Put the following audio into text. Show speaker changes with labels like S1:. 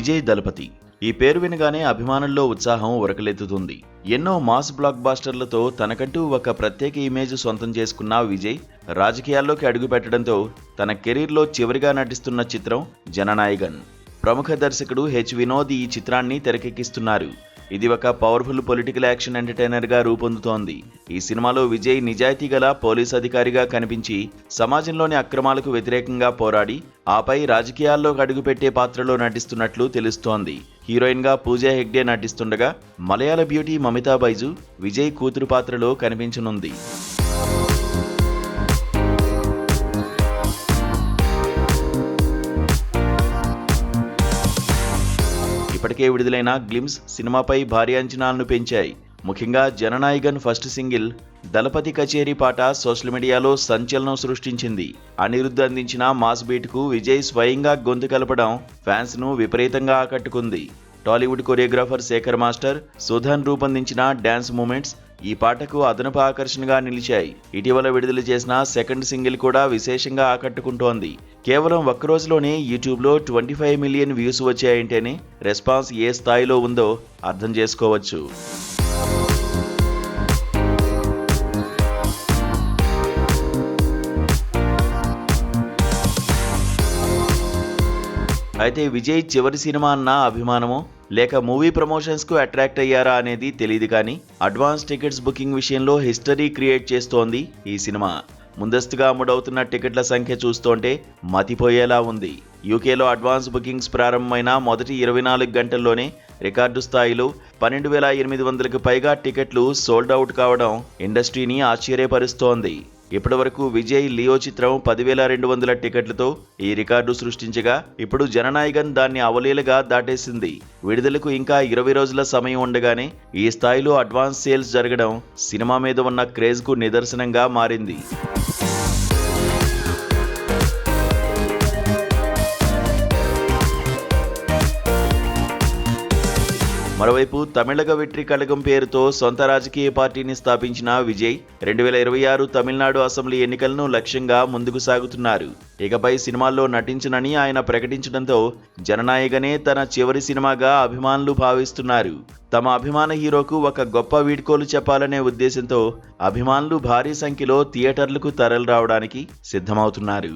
S1: విజయ్ దళపతి. ఈ పేరు వినగానే అభిమానుల్లో ఉత్సాహం ఉరకలెత్తుతుంది. ఎన్నో మాస్ బ్లాక్ బాస్టర్లతో తనకంటూ ఒక ప్రత్యేక ఇమేజ్ సొంతం చేసుకున్న విజయ్ రాజకీయాల్లోకి అడుగుపెట్టడంతో తన కెరీర్లో చివరిగా నటిస్తున్న చిత్రం జననాయగన్. ప్రముఖ దర్శకుడు వినోద్ ఈ చిత్రాన్ని తెరకెక్కిస్తున్నారు. ఇది ఒక పవర్ఫుల్ పొలిటికల్ యాక్షన్ ఎంటర్టైనర్గా రూపొందుతోంది. ఈ సినిమాలో విజయ్ నిజాయితీ గల పోలీస్ అధికారిగా కనిపించి సమాజంలోని అక్రమాలకు వ్యతిరేకంగా పోరాడి ఆపై రాజకీయాల్లో అడుగుపెట్టే పాత్రలో నటిస్తున్నట్లు తెలుస్తోంది. హీరోయిన్గా పూజా హెగ్డే నటిస్తుండగా మలయాళ బ్యూటీ మమితా బైజు విజయ్ కూతురు పాత్రలో కనిపించనుంది. ఇప్పటికే విడుదలైన గ్లిమ్స్ సినిమాపై భారీ అంచనాలను పెంచాయి. ముఖ్యంగా జననాయగన్ ఫస్ట్ సింగిల్ దళపతి కచేరీ పాట సోషల్ మీడియాలో సంచలనం సృష్టించింది. అనిరుద్ధ్ అందించిన మాస్ బీట్కు విజయ్ స్వయంగా గొంతు కలపడం ఫ్యాన్స్ను విపరీతంగా ఆకట్టుకుంది. టాలీవుడ్ కొరియోగ్రాఫర్ శేఖర్ మాస్టర్ సుధన్ రూపొందించిన డ్యాన్స్ మూమెంట్స్ ఈ పాటకు అదనపు ఆకర్షణగా నిలిచాయి. ఇటీవల విడుదల చేసిన సెకండ్ సింగిల్ కూడా విశేషంగా ఆకట్టుకుంటోంది. కేవలం ఒక్కరోజులోనే యూట్యూబ్లో 25 మిలియన్ వ్యూస్ వచ్చాయంటేనే రెస్పాన్స్ ఏ స్థాయిలో ఉందో అర్థం చేసుకోవచ్చు. అయితే విజయ్ చివరి సినిమా అన్న అభిమానమో లేక మూవీ ప్రమోషన్స్కు అట్రాక్ట్ అయ్యారా అనేది తెలియదు, కానీ అడ్వాన్స్ టికెట్స్ బుకింగ్ విషయంలో హిస్టరీ క్రియేట్ చేస్తోంది ఈ సినిమా. ముందస్తుగా అమ్ముడవుతున్న టికెట్ల సంఖ్య చూస్తుంటే మతిపోయేలా ఉంది. యూకేలో అడ్వాన్స్ బుకింగ్స్ ప్రారంభమైన మొదటి 24 గంటల్లోనే రికార్డు స్థాయిలో 12,800కు పైగా టికెట్లు సోల్డ్ అవుట్ కావడం ఇండస్ట్రీని ఆశ్చర్యపరుస్తోంది. ఇప్పటివరకు విజయ్ లియో చిత్రం 10,200 టికెట్లతో ఈ రికార్డు సృష్టించగా ఇప్పుడు జననాయగన్ దాన్ని అవలీలగా దాటేసింది. విడుదలకు ఇంకా 20 రోజుల సమయం ఉండగానే ఈ స్థాయిలో అడ్వాన్స్ సేల్స్ జరగడం సినిమా మీద ఉన్న క్రేజ్కు నిదర్శనంగా మారింది. మరోవైపు తమిళగ వెట్రి కళగం పేరుతో సొంత రాజకీయ పార్టీని స్థాపించిన విజయ్ 2026 తమిళనాడు అసెంబ్లీ ఎన్నికలను లక్ష్యంగా ముందుకు సాగుతున్నారు. ఇకపై సినిమాల్లో నటించనని ఆయన ప్రకటించడంతో జననాయగనే తన చివరి సినిమాగా అభిమానులు భావిస్తున్నారు. తమ అభిమాన హీరోకు ఒక గొప్ప వీడ్కోలు చెప్పాలనే ఉద్దేశంతో అభిమానులు భారీ సంఖ్యలో థియేటర్లకు తరలి రావడానికి సిద్ధమవుతున్నారు.